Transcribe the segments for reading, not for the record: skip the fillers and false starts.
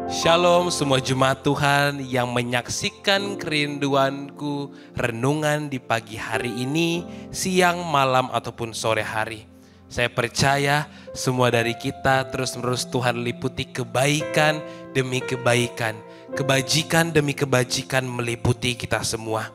Shalom semua jemaat Tuhan yang menyaksikan kerinduanku renungan di pagi hari ini, siang, malam ataupun sore hari. Saya percaya semua dari kita terus-menerus Tuhan liputi kebaikan demi kebaikan, kebajikan demi kebajikan meliputi kita semua.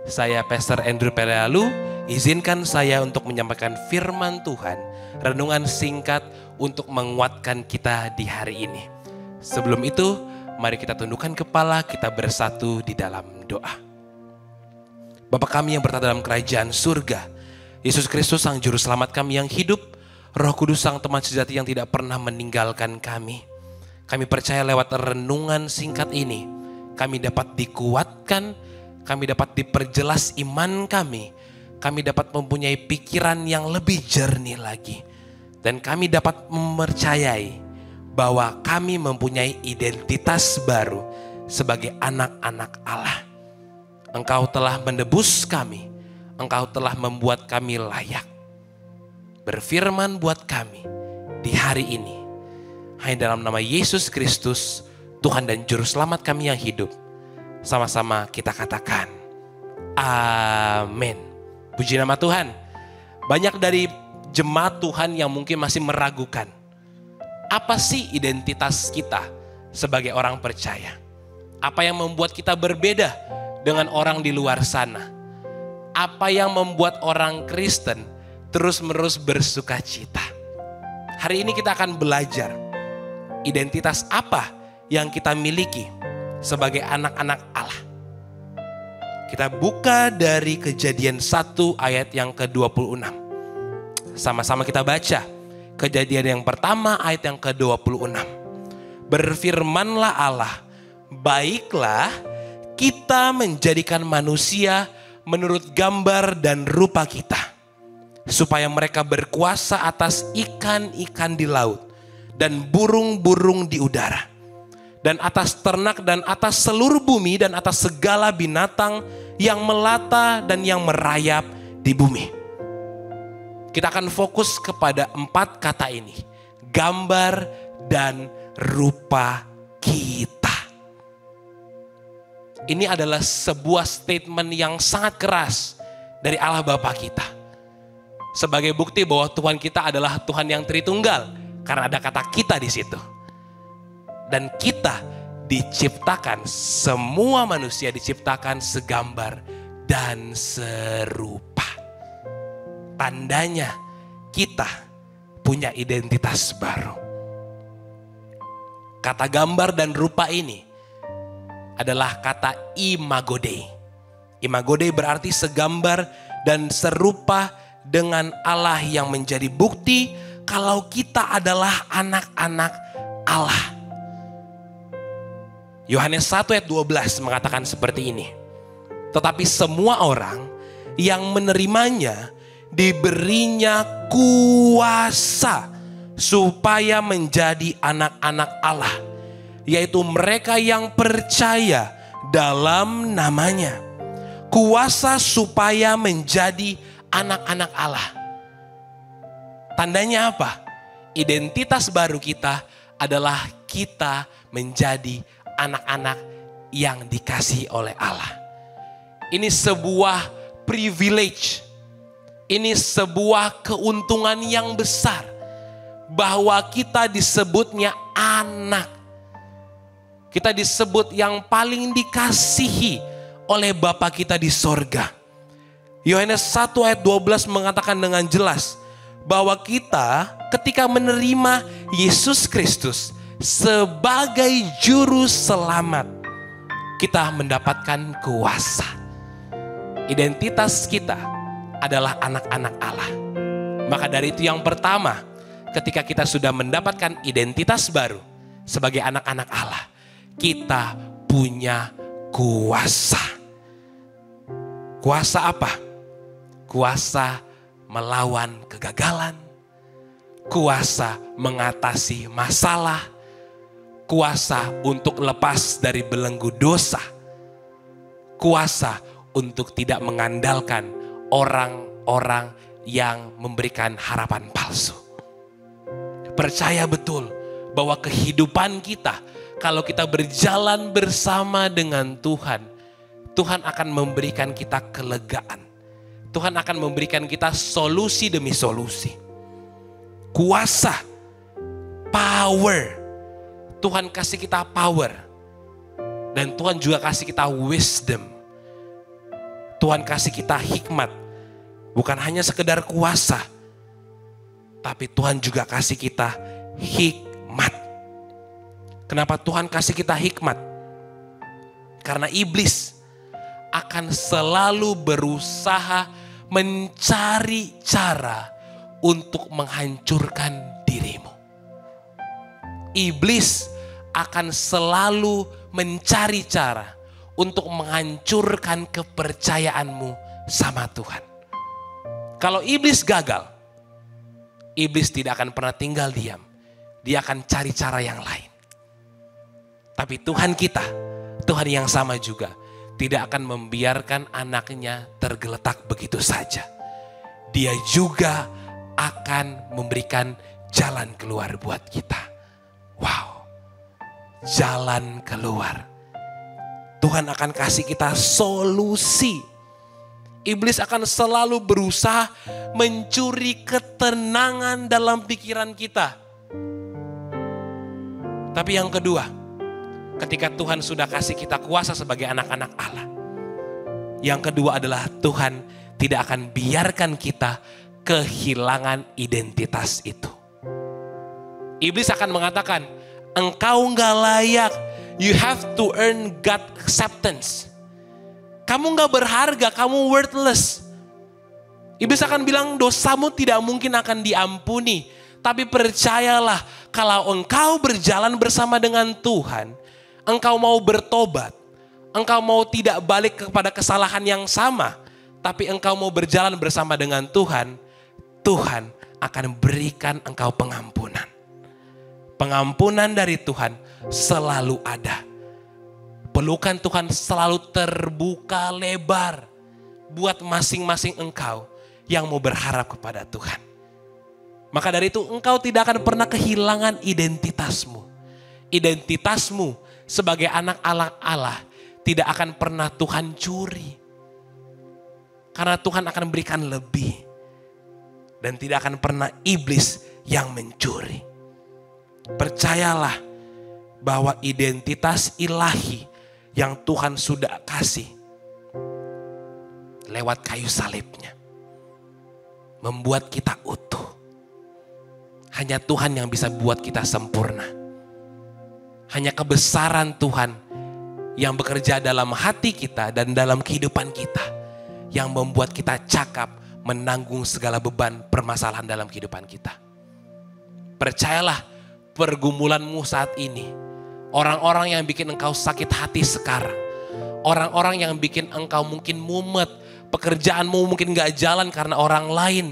Saya Pastor Andrew Pelealu, izinkan saya untuk menyampaikan firman Tuhan, renungan singkat untuk menguatkan kita di hari ini. Sebelum itu, mari kita tundukkan kepala, kita bersatu di dalam doa. Bapa kami yang berada dalam kerajaan surga, Yesus Kristus Sang Juru Selamat kami yang hidup, Roh Kudus Sang Teman Sejati yang tidak pernah meninggalkan kami. Kami percaya lewat renungan singkat ini, kami dapat dikuatkan, kami dapat diperjelas iman kami dapat mempunyai pikiran yang lebih jernih lagi. Dan kami dapat mempercayai bahwa kami mempunyai identitas baru sebagai anak-anak Allah. Engkau telah menebus kami, Engkau telah membuat kami layak. Berfirman buat kami di hari ini, hanya dalam nama Yesus Kristus, Tuhan dan Juru Selamat kami yang hidup. Sama-sama kita katakan, amin. Puji nama Tuhan. Banyak dari jemaat Tuhan yang mungkin masih meragukan, apa sih identitas kita sebagai orang percaya? Apa yang membuat kita berbeda dengan orang di luar sana? Apa yang membuat orang Kristen terus-menerus bersuka cita? Hari ini kita akan belajar identitas apa yang kita miliki sebagai anak-anak Allah. Kita buka dari Kejadian 1 ayat yang ke-26. Sama-sama kita baca. Kejadian yang pertama ayat yang ke-26. Berfirmanlah Allah, baiklah kita menjadikan manusia menurut gambar dan rupa kita, supaya mereka berkuasa atas ikan-ikan di laut dan burung-burung di udara, dan atas ternak dan atas seluruh bumi dan atas segala binatang yang melata dan yang merayap di bumi. Kita akan fokus kepada 4 kata ini. Gambar dan rupa kita. Ini adalah sebuah statement yang sangat keras dari Allah Bapa kita. Sebagai bukti bahwa Tuhan kita adalah Tuhan yang Tritunggal. Karena ada kata kita di situ. Dan kita diciptakan, semua manusia diciptakan segambar dan serupa. Tandanya kita punya identitas baru. Kata gambar dan rupa ini adalah kata imago Dei. Imago Dei berarti segambar dan serupa dengan Allah yang menjadi bukti kalau kita adalah anak-anak Allah. Yohanes 1 ayat 12 mengatakan seperti ini. Tetapi semua orang yang menerimanya diberinya kuasa supaya menjadi anak-anak Allah, yaitu mereka yang percaya dalam namanya. Kuasa supaya menjadi anak-anak Allah. Tandanya apa? Identitas baru kita adalah kita menjadi anak-anak yang dikasihi oleh Allah. Ini sebuah privilege. Ini sebuah keuntungan yang besar bahwa kita disebutnya anak. Kita disebut yang paling dikasihi oleh Bapa kita di sorga. Yohanes 1 ayat 12 mengatakan dengan jelas bahwa kita ketika menerima Yesus Kristus sebagai juru selamat, kita mendapatkan kuasa. Identitas kita adalah anak-anak Allah. Maka dari itu yang pertama, ketika kita sudah mendapatkan identitas baru sebagai anak-anak Allah, kita punya kuasa. Kuasa apa? Kuasa melawan kegagalan, kuasa mengatasi masalah, kuasa untuk lepas dari belenggu dosa, kuasa untuk tidak mengandalkan orang-orang yang memberikan harapan palsu. Percaya betul bahwa kehidupan kita kalau kita berjalan bersama dengan Tuhan, Tuhan akan memberikan kita kelegaan. Tuhan akan memberikan kita solusi demi solusi. Kuasa, power. Tuhan kasih kita power. Dan Tuhan juga kasih kita wisdom. Tuhan kasih kita hikmat. Bukan hanya sekedar kuasa, tapi Tuhan juga kasih kita hikmat. Kenapa Tuhan kasih kita hikmat? Karena iblis akan selalu berusaha mencari cara untuk menghancurkan dirimu. Iblis akan selalu mencari cara untuk menghancurkan kepercayaanmu sama Tuhan. Kalau iblis gagal, iblis tidak akan pernah tinggal diam. Dia akan cari cara yang lain. Tapi Tuhan kita, Tuhan yang sama juga, tidak akan membiarkan anaknya tergeletak begitu saja. Dia juga akan memberikan jalan keluar buat kita. Wow, jalan keluar. Tuhan akan kasih kita solusi. Iblis akan selalu berusaha mencuri ketenangan dalam pikiran kita. Tapi yang kedua, ketika Tuhan sudah kasih kita kuasa sebagai anak-anak Allah, yang kedua adalah Tuhan tidak akan biarkan kita kehilangan identitas itu. Iblis akan mengatakan, engkau gak layak, you have to earn God acceptance. Kamu gak berharga, kamu worthless. Iblis akan bilang dosamu tidak mungkin akan diampuni. Tapi percayalah, kalau engkau berjalan bersama dengan Tuhan, engkau mau bertobat, engkau mau tidak balik kepada kesalahan yang sama, tapi engkau mau berjalan bersama dengan Tuhan, Tuhan akan berikan engkau pengampunan. Pengampunan dari Tuhan selalu ada. Pelukan Tuhan selalu terbuka lebar buat masing-masing engkau yang mau berharap kepada Tuhan. Maka dari itu engkau tidak akan pernah kehilangan identitasmu. Identitasmu sebagai anak Allah tidak akan pernah Tuhan curi. Karena Tuhan akan berikan lebih. Dan tidak akan pernah iblis yang mencuri. Percayalah bahwa identitas ilahi yang Tuhan sudah kasih lewat kayu salibnya membuat kita utuh. Hanya Tuhan yang bisa buat kita sempurna. Hanya kebesaran Tuhan yang bekerja dalam hati kita dan dalam kehidupan kita yang membuat kita cakap menanggung segala beban permasalahan dalam kehidupan kita. Percayalah, pergumulanmu saat ini, orang-orang yang bikin engkau sakit hati sekarang, orang-orang yang bikin engkau mungkin mumet, pekerjaanmu mungkin gak jalan karena orang lain,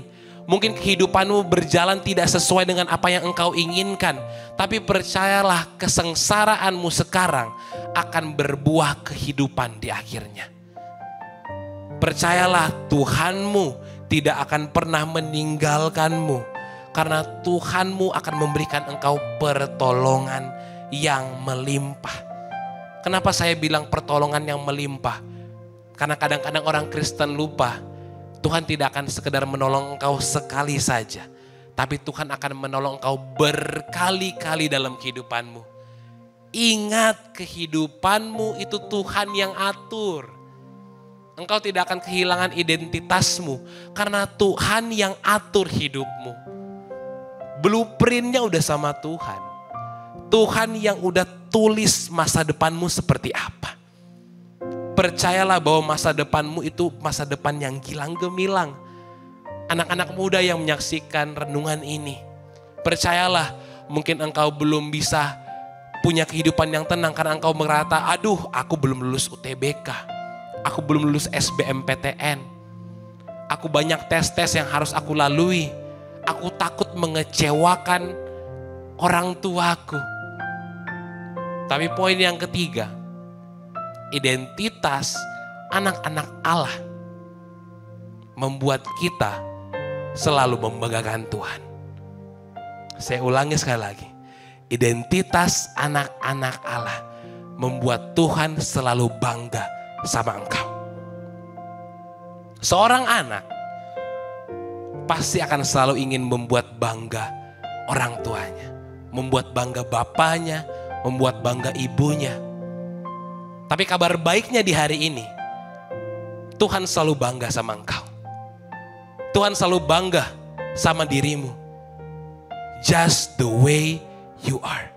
mungkin kehidupanmu berjalan tidak sesuai dengan apa yang engkau inginkan. Tapi percayalah, kesengsaraanmu sekarang akan berbuah kehidupan di akhirnya. Percayalah, Tuhanmu tidak akan pernah meninggalkanmu. Karena Tuhanmu akan memberikan engkau pertolongan yang melimpah. Kenapa saya bilang pertolongan yang melimpah? Karena kadang-kadang orang Kristen lupa. Tuhan tidak akan sekedar menolong engkau sekali saja. Tapi Tuhan akan menolong engkau berkali-kali dalam kehidupanmu. Ingat, kehidupanmu itu Tuhan yang atur. Engkau tidak akan kehilangan identitasmu. Karena Tuhan yang atur hidupmu. Blueprintnya udah sama Tuhan. Tuhan yang udah tulis masa depanmu seperti apa. Percayalah bahwa masa depanmu itu masa depan yang gilang gemilang. Anak-anak muda yang menyaksikan renungan ini, percayalah, mungkin engkau belum bisa punya kehidupan yang tenang karena engkau merasa, aduh aku belum lulus UTBK, aku belum lulus SBMPTN, aku banyak tes-tes yang harus aku lalui, aku takut mengecewakan orang tuaku. Tapi poin yang ketiga, identitas anak-anak Allah membuat kita selalu membanggakan Tuhan. Saya ulangi sekali lagi. Identitas anak-anak Allah membuat Tuhan selalu bangga sama engkau. Seorang anak pasti akan selalu ingin membuat bangga orang tuanya, membuat bangga bapaknya, membuat bangga ibunya. Tapi kabar baiknya di hari ini, Tuhan selalu bangga sama engkau. Tuhan selalu bangga sama dirimu. Just the way you are.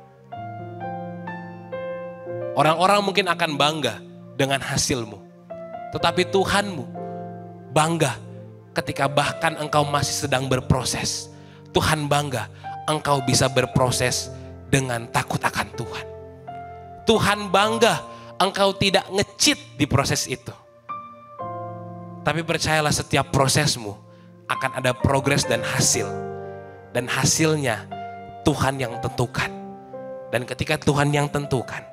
Orang-orang mungkin akan bangga dengan hasilmu, tetapi Tuhanmu bangga ketika bahkan engkau masih sedang berproses. Tuhan bangga engkau bisa berproses dengan takut akan Tuhan. Tuhan bangga engkau tidak ngecit di proses itu. Tapi percayalah, setiap prosesmu akan ada progres dan hasil. Dan hasilnya Tuhan yang tentukan. Dan ketika Tuhan yang tentukan,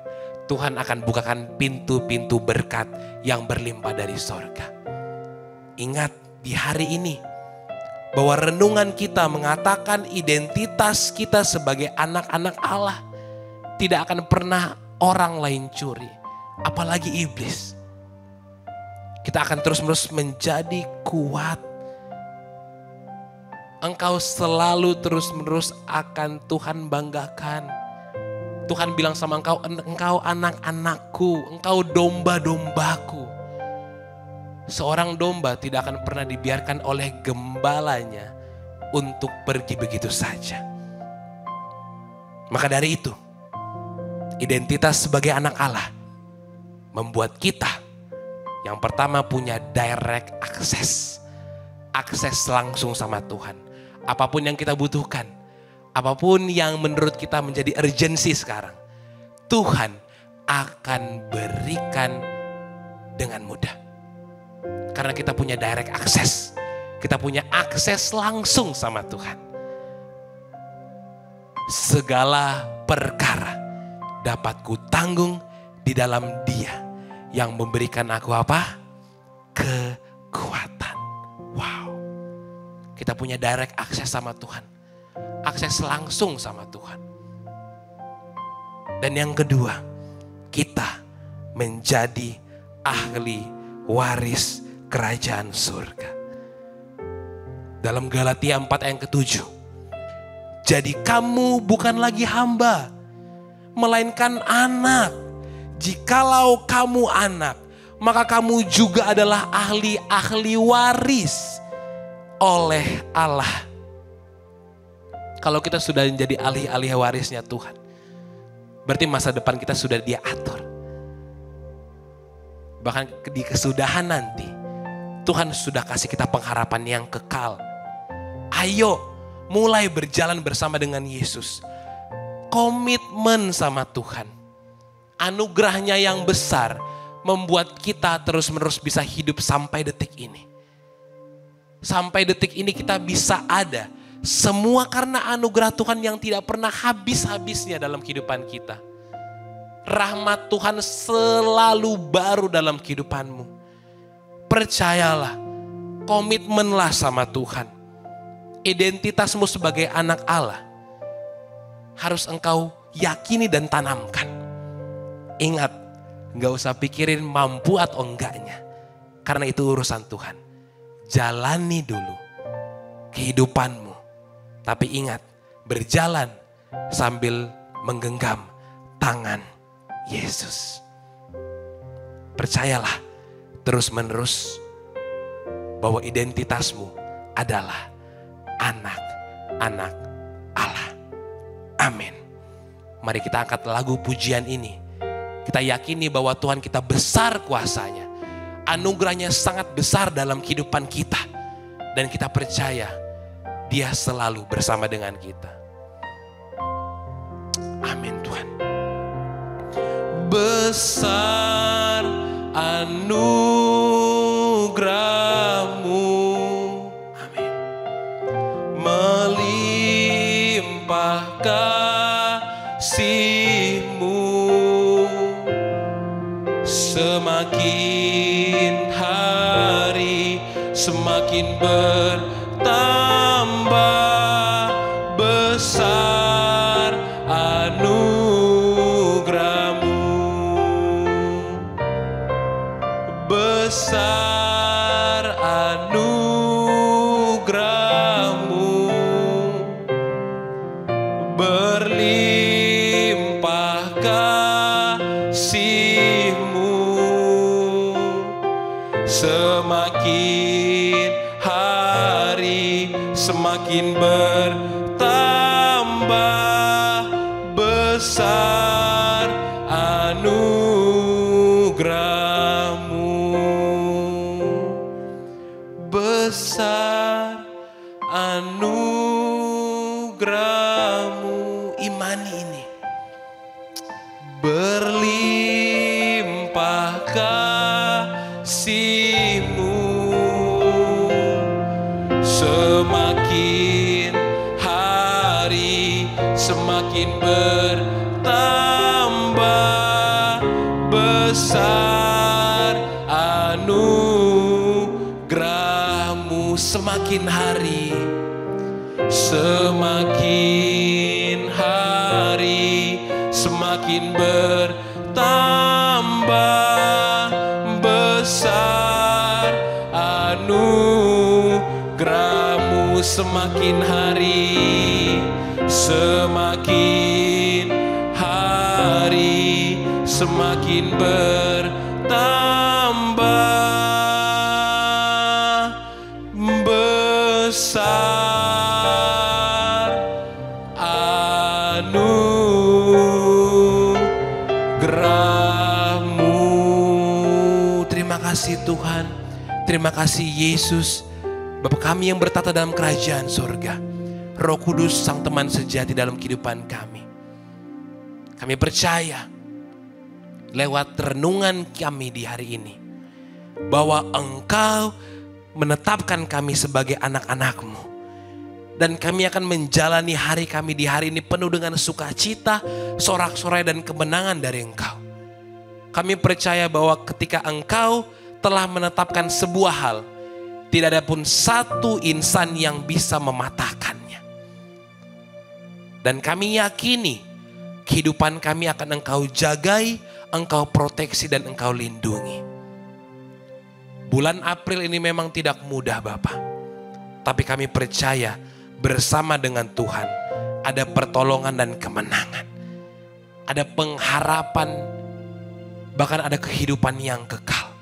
Tuhan akan bukakan pintu-pintu berkat yang berlimpah dari sorga. Ingat di hari ini bahwa renungan kita mengatakan identitas kita sebagai anak-anak Allah tidak akan pernah orang lain curi, apalagi iblis. Kita akan terus-menerus menjadi kuat. Engkau selalu terus-menerus akan Tuhan banggakan. Tuhan bilang sama engkau, engkau anak-anakku, engkau domba-dombaku. Seorang domba tidak akan pernah dibiarkan oleh gembalanya untuk pergi begitu saja. Maka dari itu, identitas sebagai anak Allah membuat kita yang pertama punya direct access. Akses langsung sama Tuhan. Apapun yang kita butuhkan, apapun yang menurut kita menjadi urgensi sekarang, Tuhan akan berikan dengan mudah. Karena kita punya direct access. Kita punya akses langsung sama Tuhan. Segala perkara dapat kutanggung di dalam Dia yang memberikan aku apa? Kekuatan. Wow. Kita punya direct access sama Tuhan. Akses langsung sama Tuhan. Dan yang kedua, kita menjadi ahli waris kerajaan surga. Dalam Galatia 4 ayat ke-7. Jadi kamu bukan lagi hamba, melainkan anak. Jikalau kamu anak, maka kamu juga adalah ahli-ahli waris oleh Allah. Kalau kita sudah menjadi ahli-ahli warisnya Tuhan, berarti masa depan kita sudah Dia atur. Bahkan di kesudahan nanti, Tuhan sudah kasih kita pengharapan yang kekal. Ayo mulai berjalan bersama dengan Yesus. Komitmen sama Tuhan. Anugerahnya yang besar membuat kita terus-menerus bisa hidup sampai detik ini. Sampai detik ini kita bisa ada. Semua karena anugerah Tuhan yang tidak pernah habis-habisnya dalam kehidupan kita. Rahmat Tuhan selalu baru dalam kehidupanmu. Percayalah, komitmenlah sama Tuhan. Identitasmu sebagai anak Allah harus engkau yakini dan tanamkan. Ingat, gak usah pikirin mampu atau enggaknya. Karena itu urusan Tuhan. Jalani dulu kehidupanmu. Tapi ingat, berjalan sambil menggenggam tangan Yesus. Percayalah terus-menerus bahwa identitasmu adalah anak-anak Allah. Amin. Mari kita angkat lagu pujian ini. Kita yakini bahwa Tuhan kita besar kuasanya. Anugerahnya sangat besar dalam kehidupan kita. Dan kita percaya Dia selalu bersama dengan kita. Amin Tuhan. Besar anugerah-Mu, amin, melimpah kasih-Mu, semakin hari semakin bertambah besar anugerah-Mu. berlimpah kasih-Mu, semakin hari semakin bertambah besar anugerah-Mu, besar anugerah-Mu. Imani ini, berlimpah kasih-Mu, semakin hari semakin bertambah besar anugerah-Mu. Semakin hari semakin hari semakin bertambah besar anugerah-Mu. Semakin hari semakin hari semakin bertambah besar anugerah-Mu. Terima kasih Tuhan, terima kasih Yesus, Bapa kami yang bertata dalam kerajaan surga. Roh Kudus, sang teman sejati dalam kehidupan kami. Kami percaya lewat renungan kami di hari ini, bahwa Engkau menetapkan kami sebagai anak-anak-Mu. Dan kami akan menjalani hari kami di hari ini penuh dengan sukacita, sorak-sorai dan kemenangan dari Engkau. Kami percaya bahwa ketika Engkau telah menetapkan sebuah hal, tidak ada pun satu insan yang bisa mematahkannya. Dan kami yakini kehidupan kami akan Engkau jagai, Engkau proteksi dan Engkau lindungi. Bulan April ini memang tidak mudah Bapa, tapi kami percaya bersama dengan Tuhan ada pertolongan dan kemenangan. Ada pengharapan, bahkan ada kehidupan yang kekal.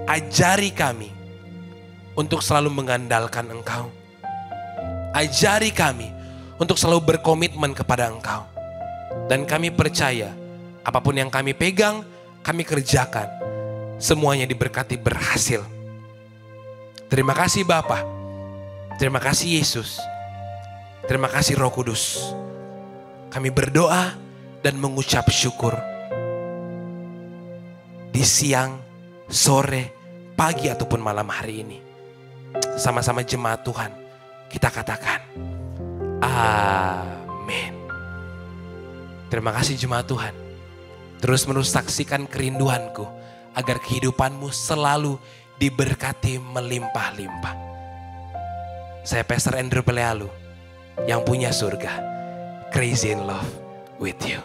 Ajari kami untuk selalu mengandalkan Engkau. Ajari kami untuk selalu berkomitmen kepada Engkau. Dan kami percaya apapun yang kami pegang, kami kerjakan, semuanya diberkati berhasil. Terima kasih Bapa, terima kasih Yesus, terima kasih Roh Kudus. Kami berdoa dan mengucap syukur di siang, sore, pagi ataupun malam hari ini. Sama-sama jemaat Tuhan kita katakan amin. Terima kasih jemaat Tuhan. Terus-menerus saksikan kerinduanku agar kehidupanmu selalu diberkati melimpah-limpah. Saya Pastor Andrew Pelealu yang punya surga. Crazy in love with you.